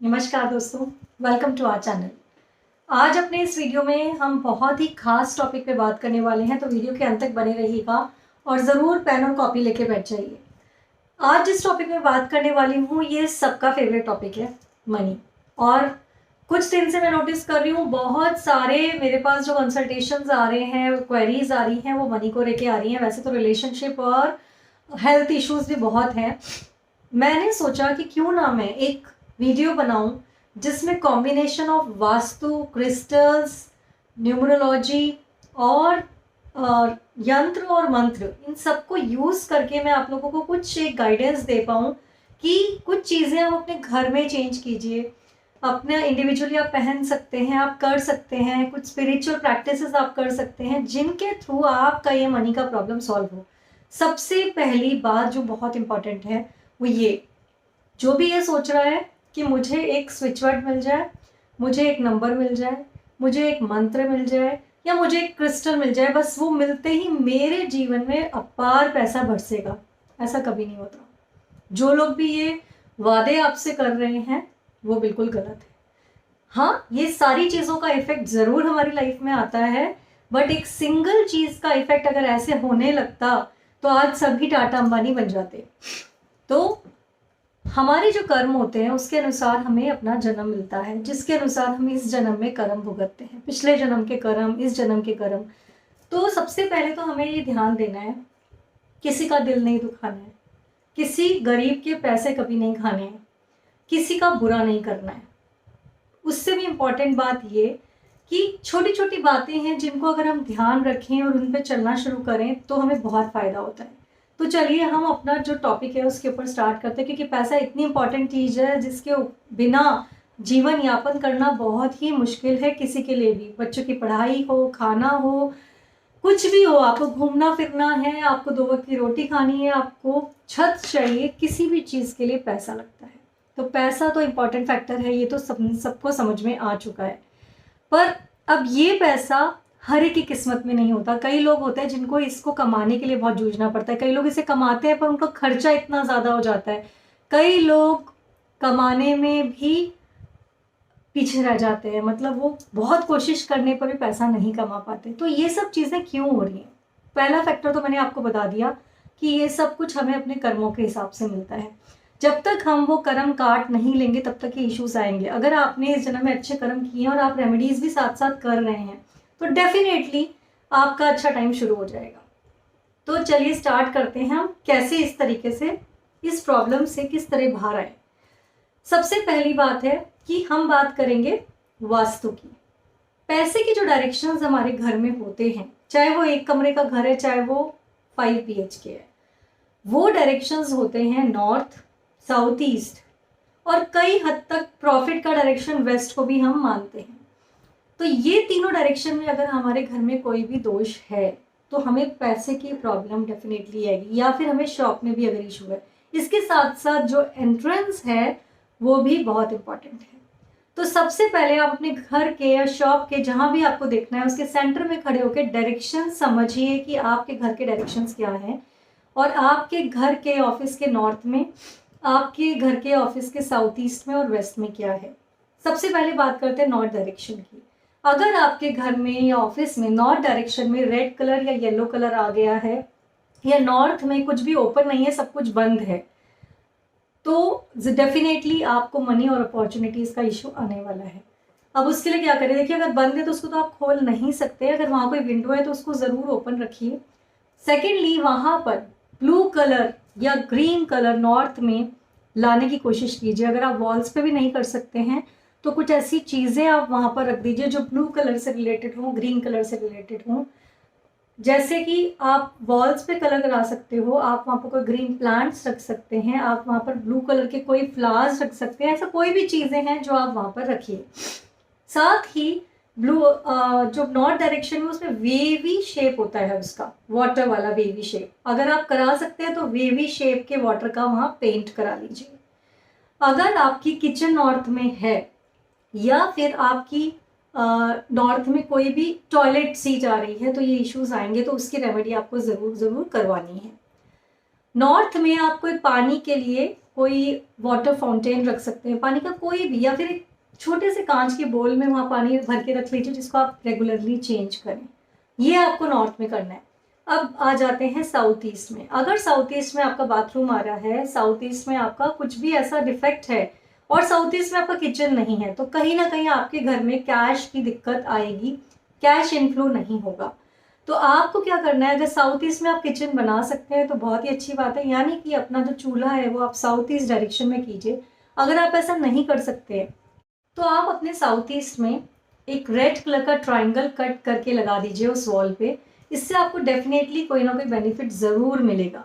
नमस्कार दोस्तों, welcome to our channel. आज अपने इस वीडियो में हम बहुत ही खास टॉपिक पे बात करने वाले हैं, तो वीडियो के अंत तक बने रहिएगा और ज़रूर पेन और कॉपी लेके बैठ जाइए। आज जिस टॉपिक में बात करने वाली हूँ ये सबका फेवरेट टॉपिक है, मनी। और कुछ दिन से मैं नोटिस कर रही हूँ बहुत सारे मेरे पास जो कंसल्टेशंस आ रहे हैं, क्वेरीज आ रही हैं, वो मनी को लेके आ रही हैं। वैसे तो रिलेशनशिप और हेल्थ इश्यूज भी बहुत हैं। मैंने सोचा कि क्यों ना मैं एक वीडियो बनाऊं जिसमें combination of vastu, crystals, numerology और यंत्र और मंत्र, इन सबको यूज़ करके मैं आप लोगों को कुछ एक गाइडेंस दे पाऊँ कि कुछ चीज़ें आप अपने घर में चेंज कीजिए। अपना इंडिविजुअली आप पहन सकते हैं, आप कर सकते हैं, कुछ स्पिरिचुअल प्रैक्टिसेस आप कर सकते हैं जिनके थ्रू आपका ये मनी का प्रॉब्लम सॉल्व हो। सबसे पहली बात जो बहुत इंपॉर्टेंट है वो ये, जो भी ये सोच रहा है कि मुझे एक स्विच वर्ड मिल जाए, मुझे एक नंबर मिल जाए, मुझे एक मंत्र मिल जाए या मुझे एक क्रिस्टल मिल जाए, बस वो मिलते ही मेरे जीवन में अपार पैसा बरसेगा, ऐसा कभी नहीं होता। जो लोग भी ये वादे आपसे कर रहे हैं वो बिल्कुल गलत है। हाँ, ये सारी चीज़ों का इफेक्ट ज़रूर हमारी लाइफ में आता है, बट एक सिंगल चीज़ का इफेक्ट अगर ऐसे होने लगता तो आज सभी टाटा अंबानी बन जाते। तो हमारे जो कर्म होते हैं उसके अनुसार हमें अपना जन्म मिलता है, जिसके अनुसार हम इस जन्म में कर्म भुगतते हैं, पिछले जन्म के कर्म, इस जन्म के कर्म। तो सबसे पहले तो हमें ये ध्यान देना है, किसी का दिल नहीं दुखाना है, किसी गरीब के पैसे कभी नहीं खाने हैं, किसी का बुरा नहीं करना है। उससे भी इम्पॉर्टेंट बात ये कि छोटी छोटी बातें हैं जिनको अगर हम ध्यान रखें और उन पर चलना शुरू करें तो हमें बहुत फ़ायदा होता है। तो चलिए हम अपना जो टॉपिक है उसके ऊपर स्टार्ट करते हैं, क्योंकि पैसा इतनी इंपॉर्टेंट चीज़ है जिसके बिना जीवन यापन करना बहुत ही मुश्किल है किसी के लिए भी। बच्चों की पढ़ाई हो, खाना हो, कुछ भी हो, आपको घूमना फिरना है, आपको 2 वक्त की रोटी खानी है, आपको छत चाहिए, किसी भी चीज़ के लिए पैसा लगता है। तो पैसा तो इम्पॉर्टेंट फैक्टर है, ये तो सबको समझ में आ चुका है। पर अब ये पैसा हर एक की किस्मत में नहीं होता। कई लोग होते हैं जिनको इसको कमाने के लिए बहुत जूझना पड़ता है, कई लोग इसे कमाते हैं पर उनका खर्चा इतना ज़्यादा हो जाता है, कई लोग कमाने में भी पीछे रह जाते हैं, मतलब वो बहुत कोशिश करने पर भी पैसा नहीं कमा पाते। तो ये सब चीज़ें क्यों हो रही हैं? पहला फैक्टर तो मैंने आपको बता दिया कि ये सब कुछ हमें अपने कर्मों के हिसाब से मिलता है। जब तक हम वो कर्म काट नहीं लेंगे तब तक ये इश्यूज आएंगे। अगर आपने इस जन्म में अच्छे कर्म किए हैं और आप रेमेडीज भी साथ साथ कर रहे हैं तो डेफिनेटली आपका अच्छा टाइम शुरू हो जाएगा। तो चलिए स्टार्ट करते हैं हम कैसे इस तरीके से इस प्रॉब्लम से किस तरह बाहर आए। सबसे पहली बात है कि हम बात करेंगे वास्तु की। पैसे की जो डायरेक्शंस हमारे घर में होते हैं, चाहे वो एक कमरे का घर है, चाहे वो 5 BHK है, वो डायरेक्शंस होते हैं नॉर्थ, साउथ ईस्ट और कई हद तक प्रॉफिट का डायरेक्शन वेस्ट को भी हम मानते हैं। तो ये तीनों डायरेक्शन में अगर हमारे घर में कोई भी दोष है तो हमें पैसे की प्रॉब्लम डेफिनेटली आएगी, या फिर हमें शॉप में भी अगर इशू है। इसके साथ साथ जो एंट्रेंस है वो भी बहुत इंपॉर्टेंट है। तो सबसे पहले आप अपने घर के या शॉप के जहाँ भी आपको देखना है उसके सेंटर में खड़े होकर डायरेक्शन समझिए कि आपके घर के डायरेक्शंस क्या हैं, और आपके घर के ऑफिस के नॉर्थ में, आपके घर के ऑफिस के साउथ ईस्ट में और वेस्ट में क्या है। सबसे पहले बात करते हैं नॉर्थ डायरेक्शन की। अगर आपके घर में या ऑफिस में नॉर्थ डायरेक्शन में रेड कलर या येलो कलर आ गया है, या नॉर्थ में कुछ भी ओपन नहीं है, सब कुछ बंद है, तो डेफिनेटली आपको मनी और अपॉर्चुनिटीज का इशू आने वाला है। अब उसके लिए क्या करें? देखिए, अगर बंद है तो उसको तो आप खोल नहीं सकते, अगर वहाँ कोई विंडो है तो उसको ज़रूर ओपन रखिए। सेकेंडली, वहाँ पर ब्लू कलर या ग्रीन कलर नॉर्थ में लाने की कोशिश कीजिए। अगर आप वॉल्स पे भी नहीं कर सकते हैं तो कुछ ऐसी चीज़ें आप वहाँ पर रख दीजिए जो ब्लू कलर से रिलेटेड हों, ग्रीन कलर से रिलेटेड हों। जैसे कि आप वॉल्स पे कलर करा सकते हो, आप वहाँ पर कोई ग्रीन प्लांट्स रख सकते हैं, आप वहाँ पर ब्लू कलर के कोई फ्लावर्स रख सकते हैं, ऐसा कोई भी चीज़ें हैं जो आप वहाँ पर रखिए। साथ ही ब्लू जो नॉर्थ डायरेक्शन में उसमें वेवी शेप होता है, उसका वाटर वाला वेवी शेप, अगर आप करा सकते हैं तो वेवी शेप के वाटर का वहाँ पेंट करा लीजिए। अगर आपकी किचन नॉर्थ में है या फिर आपकी नॉर्थ में कोई भी टॉयलेट सीट आ रही है तो ये इश्यूज आएंगे, तो उसकी रेमेडी आपको ज़रूर करवानी है। नॉर्थ में आपको पानी के लिए कोई वाटर फाउंटेन रख सकते हैं, पानी का कोई भी, या फिर एक छोटे से कांच के बोल में वहाँ पानी भर के रख लीजिए जिसको आप रेगुलरली चेंज करें। ये आपको नॉर्थ में करना है। अब आ जाते हैं साउथ ईस्ट में। अगर साउथ ईस्ट में आपका बाथरूम आ रहा है, साउथ ईस्ट में आपका कुछ भी ऐसा डिफेक्ट है और साउथ ईस्ट में आपका किचन नहीं है, तो कहीं ना कहीं आपके घर में कैश की दिक्कत आएगी, कैश इनफ्लो नहीं होगा। तो आपको क्या करना है, अगर साउथ ईस्ट में आप किचन बना सकते हैं तो बहुत ही अच्छी बात है, यानी कि अपना जो चूल्हा है वो आप साउथ ईस्ट डायरेक्शन में कीजिए। अगर आप ऐसा नहीं कर सकते तो आप अपने साउथ ईस्ट में एक रेड कलर का ट्राइंगल कट करके लगा दीजिए उस वॉल पे। इससे आपको डेफिनेटली कोई ना कोई बेनिफिट ज़रूर मिलेगा।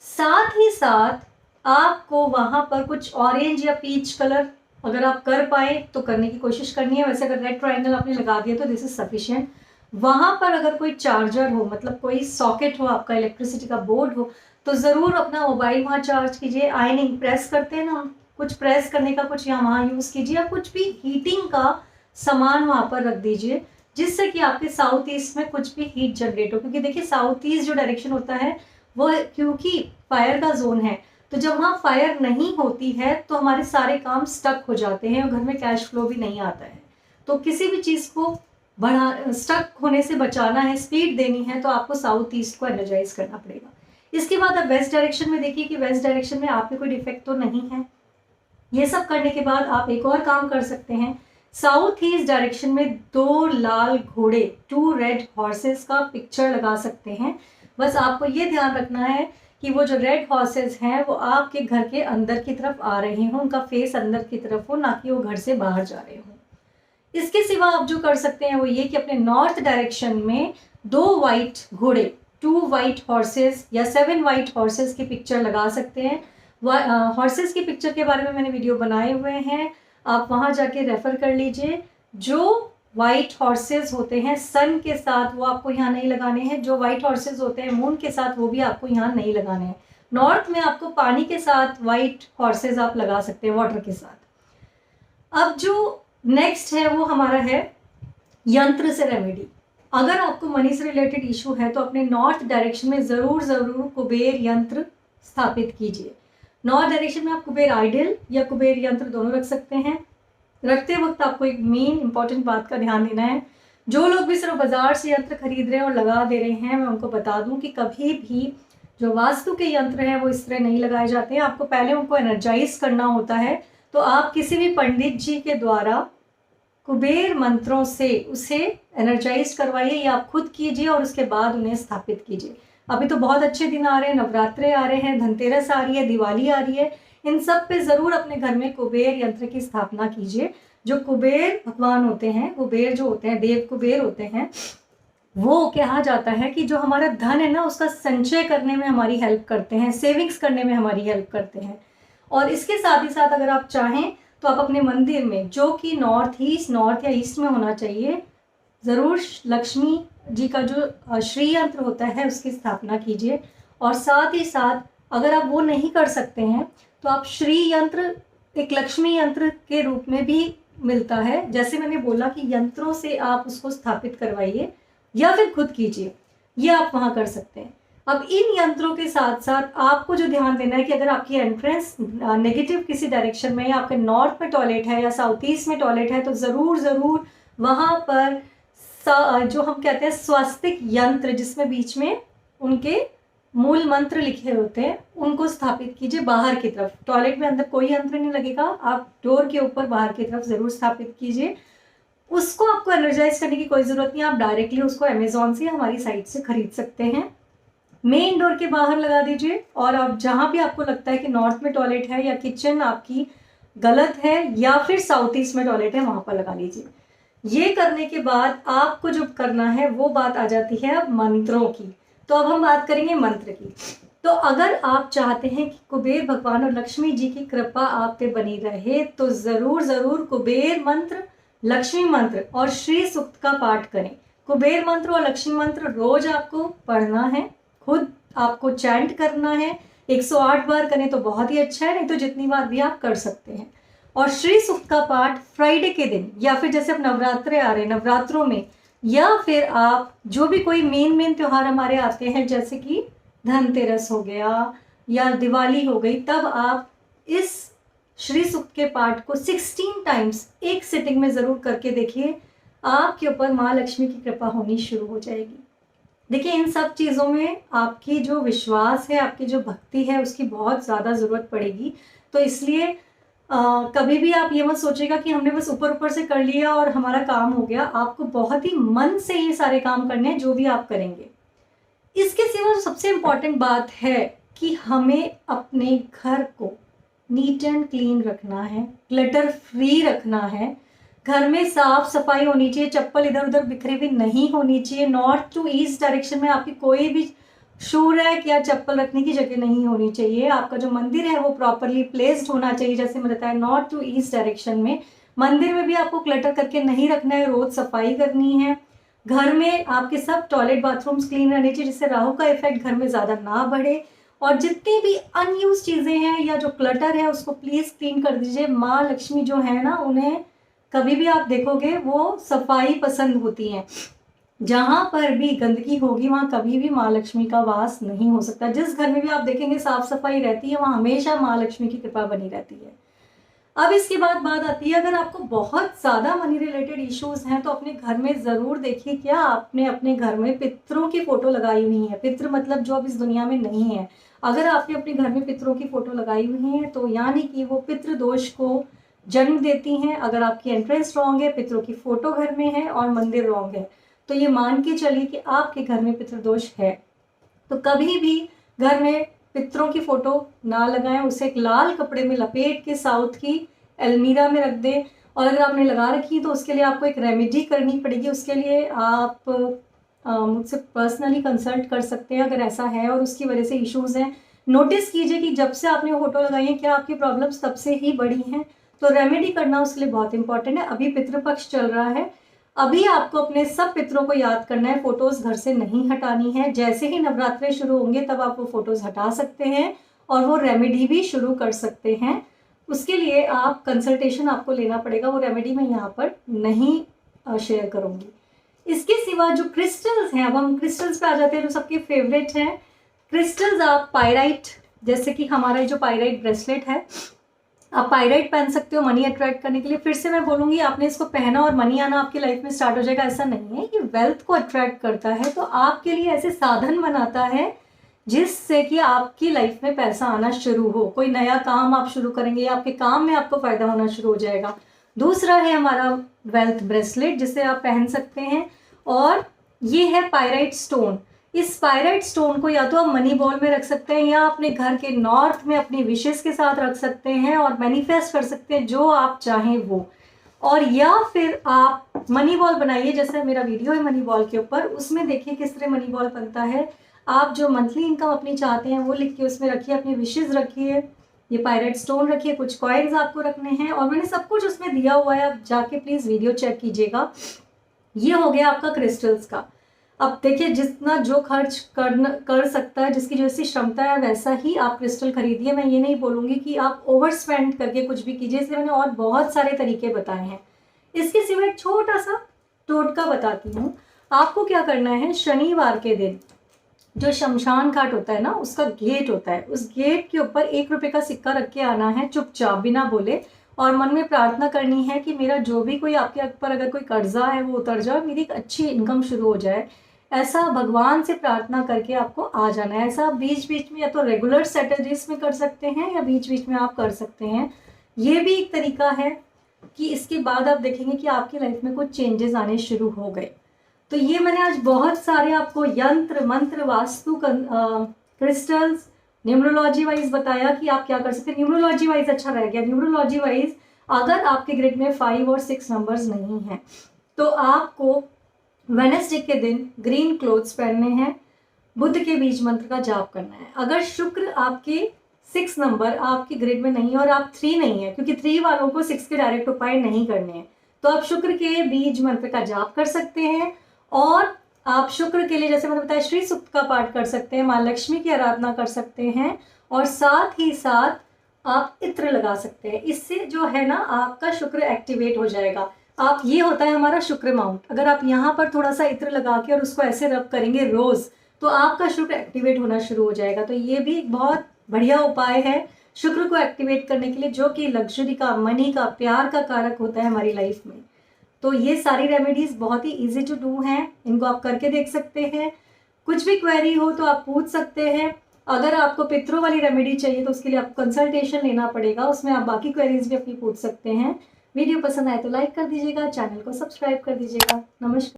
साथ ही साथ आपको वहाँ पर कुछ ऑरेंज या पीच कलर अगर आप कर पाए तो करने की कोशिश करनी है। वैसे अगर रेड ट्राइंगल आपने लगा दिया तो दिस इज सफिशिएंट। वहाँ पर अगर कोई चार्जर हो, मतलब कोई सॉकेट हो, आपका इलेक्ट्रिसिटी का बोर्ड हो, तो ज़रूर अपना मोबाइल वहाँ चार्ज कीजिए। आयनिंग प्रेस करते हैं ना, कुछ प्रेस करने का कुछ यहाँ वहाँ यूज़ कीजिए, या कुछ भी हीटिंग का सामान वहाँ पर रख दीजिए जिससे कि आपके साउथ ईस्ट में कुछ भी हीट जनरेट हो। क्योंकि देखिए साउथ ईस्ट जो डायरेक्शन होता है वो क्योंकि फायर का जोन है, तो जब वहाँ फायर नहीं होती है तो हमारे सारे काम स्टक हो जाते हैं और घर में कैश फ्लो भी नहीं आता है। तो किसी भी चीज़ को स्टक होने से बचाना है, स्पीड देनी है, तो आपको साउथ ईस्ट को एनर्जाइज करना पड़ेगा। इसके बाद आप वेस्ट डायरेक्शन में देखिए कि वेस्ट डायरेक्शन में आप में कोई डिफेक्ट तो नहीं है। ये सब करने के बाद आप एक और काम कर सकते हैं। साउथ ईस्ट डायरेक्शन में 2 लाल घोड़े, 2 रेड हॉर्सेस का पिक्चर लगा सकते हैं। बस आपको ये ध्यान रखना है कि वो जो रेड हॉर्सेस हैं वो आपके घर के अंदर की तरफ आ रहे हों, उनका फेस अंदर की तरफ हो, ना कि वो घर से बाहर जा रहे हों। इसके सिवा आप जो कर सकते हैं वो ये कि अपने नॉर्थ डायरेक्शन में 2 वाइट घोड़े, 2 वाइट हॉर्सेस या 7 वाइट हॉर्सेस की पिक्चर लगा सकते हैं। हॉर्सेस की पिक्चर के बारे में मैंने वीडियो बनाए हुए हैं, आप वहाँ जाके रेफर कर लीजिए। जो वाइट हॉर्सेस होते हैं सन के साथ वो आपको यहाँ नहीं लगाने हैं, जो वाइट हॉर्सेस होते हैं मून के साथ वो भी आपको यहाँ नहीं लगाने हैं। नॉर्थ में आपको पानी के साथ वाइट हॉर्सेस आप लगा सकते हैं, वाटर के साथ। अब जो नेक्स्ट है वो हमारा है यंत्र से रेमेडी। अगर आपको मनी से रिलेटेड इशू है तो अपने नॉर्थ डायरेक्शन में ज़रूर कुबेर यंत्र स्थापित कीजिए। नॉर्थ डायरेक्शन में आप कुबेर आइडल या कुबेर यंत्र दोनों रख सकते हैं। रखते वक्त आपको एक मेन इंपॉर्टेंट बात का ध्यान देना है। जो लोग भी सिर्फ बाजार से यंत्र खरीद रहे हैं और लगा दे रहे हैं, मैं उनको बता दूं कि कभी भी जो वास्तु के यंत्र हैं वो इस तरह नहीं लगाए जाते हैं। आपको पहले उनको एनर्जाइज करना होता है। तो आप किसी भी पंडित जी के द्वारा कुबेर मंत्रों से उसे एनर्जाइज करवाइए या आप खुद कीजिए और उसके बाद उन्हें स्थापित कीजिए। अभी तो बहुत अच्छे दिन आ रहे हैं, नवरात्रे आ रहे हैं, धनतेरस आ रही है, दिवाली आ रही है, इन सब पे ज़रूर अपने घर में कुबेर यंत्र की स्थापना कीजिए। जो कुबेर भगवान होते हैं, कुबेर जो होते हैं, देव कुबेर होते हैं, वो कहा जाता है कि जो हमारा धन है ना उसका संचय करने में हमारी हेल्प करते हैं, सेविंग्स करने में हमारी हेल्प करते हैं। और इसके साथ ही साथ अगर आप चाहें तो आप अपने मंदिर में, जो कि नॉर्थ या ईस्ट में होना चाहिए, ज़रूर लक्ष्मी जी का जो श्री यंत्र होता है उसकी स्थापना कीजिए। और साथ ही साथ अगर आप वो नहीं कर सकते हैं तो आप श्री यंत्र एक लक्ष्मी यंत्र के रूप में भी मिलता है। जैसे मैंने बोला कि यंत्रों से आप उसको स्थापित करवाइए या फिर खुद कीजिए, ये आप वहाँ कर सकते हैं। अब इन यंत्रों के साथ साथ आपको जो ध्यान देना है कि अगर आपकी एंट्रेंस नेगेटिव किसी डायरेक्शन में, या आपके नॉर्थ में टॉयलेट है या साउथ ईस्ट में टॉयलेट है, तो ज़रूर वहाँ पर जो हम कहते हैं स्वास्तिक यंत्र, जिसमें बीच में उनके मूल मंत्र लिखे होते हैं, उनको स्थापित कीजिए बाहर की तरफ। टॉयलेट में अंदर कोई यंत्र नहीं लगेगा, आप डोर के ऊपर बाहर की तरफ ज़रूर स्थापित कीजिए। उसको आपको एनर्जाइज करने की कोई ज़रूरत नहीं, आप डायरेक्टली उसको अमेजोन से हमारी साइट से खरीद सकते हैं। मेन डोर के बाहर लगा दीजिए। और आप जहाँ भी आपको लगता है कि नॉर्थ में टॉयलेट है या किचन आपकी गलत है या फिर साउथ ईस्ट में टॉयलेट है, वहाँ पर लगा लीजिए। ये करने के बाद आपको जो करना है वो बात आ जाती है अब मंत्रों की। तो अब हम बात करेंगे मंत्र की। तो अगर आप चाहते हैं कि कुबेर भगवान और लक्ष्मी जी की कृपा आप पे बनी रहे तो ज़रूर कुबेर मंत्र, लक्ष्मी मंत्र और श्री सूक्त का पाठ करें। कुबेर मंत्र और लक्ष्मी मंत्र रोज आपको पढ़ना है, खुद आपको चैंट करना है। 108 बार करें तो बहुत ही अच्छा है, नहीं तो जितनी बार भी आप कर सकते हैं। और श्री सूक्त का पाठ फ्राइडे के दिन, या फिर जैसे अब नवरात्रे आ रहे हैं, नवरात्रों में, या फिर आप जो भी कोई मेन त्यौहार हमारे आते हैं जैसे कि धनतेरस हो गया या दिवाली हो गई, तब आप इस श्री सूक्त के पाठ को 16 टाइम्स एक सिटिंग में ज़रूर करके देखिए, आपके ऊपर माँ लक्ष्मी की कृपा होनी शुरू हो जाएगी। देखिए, इन सब चीज़ों में आपकी जो विश्वास है, आपकी जो भक्ति है, उसकी बहुत ज़्यादा ज़रूरत पड़ेगी। तो इसलिए कभी भी आप ये मत सोचिएगा कि हमने बस ऊपर ऊपर से कर लिया और हमारा काम हो गया। आपको बहुत ही मन से ये सारे काम करने हैं जो भी आप करेंगे। इसके सिवा सबसे इम्पॉर्टेंट बात है कि हमें अपने घर को नीट एंड क्लीन रखना है, क्लटर फ्री रखना है। घर में साफ सफाई होनी चाहिए, चप्पल इधर उधर बिखरी हुई नहीं होनी चाहिए। नॉर्थ टू ईस्ट डायरेक्शन में आपकी कोई भी शू रैक या चप्पल रखने की जगह नहीं होनी चाहिए। आपका जो मंदिर है वो प्रॉपरली प्लेस्ड होना चाहिए। जैसे मैं बताया, नॉर्थ टू ईस्ट डायरेक्शन में मंदिर में भी आपको क्लटर करके नहीं रखना है, रोज सफाई करनी है। घर में आपके सब टॉयलेट बाथरूम्स क्लीन रहने चाहिए, जिससे राहु का इफेक्ट घर में ज़्यादा ना बढ़े। और जितनी भी अनयूज चीज़ें हैं या जो क्लटर है उसको प्लीज़ क्लीन कर दीजिए। माँ लक्ष्मी जो है ना, उन्हें कभी भी आप देखोगे वो सफाई पसंद होती हैं। जहाँ पर भी गंदगी होगी वहाँ कभी भी माँ लक्ष्मी का वास नहीं हो सकता। जिस घर में भी आप देखेंगे साफ सफाई रहती है, वहाँ हमेशा माँ लक्ष्मी की कृपा बनी रहती है। अब इसके बाद बात आती है, अगर आपको बहुत ज़्यादा मनी रिलेटेड इश्यूज हैं तो अपने घर में ज़रूर देखिए क्या आपने अपने घर में पितरों की फ़ोटो लगाई हुई है। पितृ मतलब जो अब इस दुनिया में नहीं है। अगर आपने अपने घर में पितरों की फ़ोटो लगाई हुई है तो यानी कि वो पितृ दोष को जन्म देती हैं। अगर आपकी एंट्रेंस रॉन्ग है, पितरों की फ़ोटो घर में है और मंदिर रॉन्ग है, तो ये मान के चलिए कि आपके घर में पितृदोष है। तो कभी भी घर में पितरों की फोटो ना लगाएं, उसे एक लाल कपड़े में लपेट के साउथ की अलमीरा में रख दें। और अगर आपने लगा रखी तो उसके लिए आपको एक रेमेडी करनी पड़ेगी। उसके लिए आप मुझसे पर्सनली कंसल्ट कर सकते हैं अगर ऐसा है और उसकी वजह से इश्यूज हैं। नोटिस कीजिए कि जब से आपने फोटो लगाई है क्या आपकी प्रॉब्लम्स तब से ही बढ़ी हैं। तो रेमेडी करना उसके लिए बहुत इंपॉर्टेंट है। अभी पितृपक्ष चल रहा है, अभी आपको अपने सब पितरों को याद करना है, फोटोज घर से नहीं हटानी है। जैसे ही नवरात्रे शुरू होंगे तब आप वो फोटोज हटा सकते हैं और वो रेमेडी भी शुरू कर सकते हैं। उसके लिए आप कंसल्टेशन आपको लेना पड़ेगा, वो रेमेडी मैं यहाँ पर नहीं शेयर करूँगी। इसके सिवा जो क्रिस्टल्स हैं, अब हम क्रिस्टल्स पे आ जाते हैं जो सबके फेवरेट हैं। क्रिस्टल्स आप पायराइट, जैसे कि हमारा जो पायराइट ब्रेसलेट है, आप पायराइट पहन सकते हो मनी अट्रैक्ट करने के लिए। फिर से मैं बोलूँगी, आपने इसको पहना और मनी आना आपकी लाइफ में स्टार्ट हो जाएगा, ऐसा नहीं है। ये वेल्थ को अट्रैक्ट करता है, तो आपके लिए ऐसे साधन बनाता है जिससे कि आपकी लाइफ में पैसा आना शुरू हो। कोई नया काम आप शुरू करेंगे, आपके काम में आपको फायदा होना शुरू हो जाएगा। दूसरा है हमारा वेल्थ ब्रेसलेट, जिसे आप पहन सकते हैं। और ये है पायराइट स्टोन। इस पायराइट स्टोन को या तो आप मनी बॉल में रख सकते हैं या अपने घर के नॉर्थ में अपनी विशेष के साथ रख सकते हैं और मैनिफेस्ट कर सकते हैं जो आप चाहें वो। और या फिर आप मनी बॉल बनाइए, जैसे मेरा वीडियो है मनी बॉल के ऊपर, उसमें देखिए किस तरह मनी बॉल बनता है। आप जो मंथली इनकम अपनी चाहते हैं वो लिख के उसमें रखिए, अपनी विशेष रखिए, ये पायराइट स्टोन रखिए, कुछ कॉइन्स आपको रखने हैं और मैंने सब कुछ उसमें दिया हुआ है। आप जाके प्लीज़ वीडियो चेक कीजिएगा। ये हो गया आपका क्रिस्टल्स का। अब देखिए, जितना जो खर्च कर सकता है, जिसकी जैसी क्षमता है वैसा ही आप क्रिस्टल खरीदिए। मैं ये नहीं बोलूँगी कि आप ओवर स्पेंड करके कुछ भी कीजिए, इसलिए मैंने और बहुत सारे तरीके बताए हैं। इसके सिवा एक छोटा सा टोटका बताती हूँ। आपको क्या करना है, शनिवार के दिन जो शमशान घाट होता है ना, उसका गेट होता है, उस गेट के ऊपर 1 रुपये का सिक्का रख के आना है चुपचाप बिना बोले, और मन में प्रार्थना करनी है कि मेरा जो भी कोई आपके ऊपर अगर कोई कर्जा है वो उतर जाए, मेरी एक अच्छी इनकम शुरू हो जाए। ऐसा भगवान से प्रार्थना करके आपको आ जाना है। ऐसा बीच बीच में या तो रेगुलर सैटरडेज में कर सकते हैं या बीच बीच में आप कर सकते हैं। ये भी एक तरीका है कि इसके बाद आप देखेंगे कि आपकी लाइफ में कुछ चेंजेस आने शुरू हो गए। तो ये मैंने आज बहुत सारे आपको यंत्र मंत्र वास्तु क्रिस्टल्स न्यूमरोलॉजी वाइज बताया कि आप क्या कर सकते हैं। न्यूमरोलॉजी वाइज अच्छा रह गया। न्यूमरोलॉजी वाइज अगर आपके ग्रिड में 5 और 6 नंबर्स नहीं हैं तो आपको वेडनेसडे के दिन ग्रीन क्लोथ्स पहनने हैं, बुध के बीज मंत्र का जाप करना है। अगर शुक्र आपके 6 नंबर आपके ग्रिड में नहीं है और आप 3 नहीं है, क्योंकि 3 वालों को 6 के डायरेक्ट उपाय नहीं करने हैं, तो आप शुक्र के बीज मंत्र का जाप कर सकते हैं। और आप शुक्र के लिए, जैसे मैंने बताया, श्री सूक्त का पाठ कर सकते हैं, माँ लक्ष्मी की आराधना कर सकते हैं और साथ ही साथ आप इत्र लगा सकते हैं। इससे जो है ना आपका शुक्र एक्टिवेट हो जाएगा। आप, ये होता है हमारा शुक्र माउंट। अगर आप यहाँ पर थोड़ा सा इत्र लगा के और उसको ऐसे रब करेंगे रोज, तो आपका शुक्र एक्टिवेट होना शुरू हो जाएगा। तो ये भी एक बहुत बढ़िया उपाय है शुक्र को एक्टिवेट करने के लिए, जो कि लग्जरी का, मनी का, प्यार का कारक होता है हमारी लाइफ में। तो ये सारी रेमेडीज बहुत ही इजी टू डू हैं, इनको आप करके देख सकते हैं। कुछ भी क्वेरी हो तो आप पूछ सकते हैं। अगर आपको पितरों वाली रेमेडी चाहिए तो उसके लिए आपको कंसल्टेशन लेना पड़ेगा, उसमें आप बाकी क्वेरीज भी अपनी पूछ सकते हैं। वीडियो पसंद आए तो लाइक कर दीजिएगा, चैनल को सब्सक्राइब कर दीजिएगा। नमस्कार।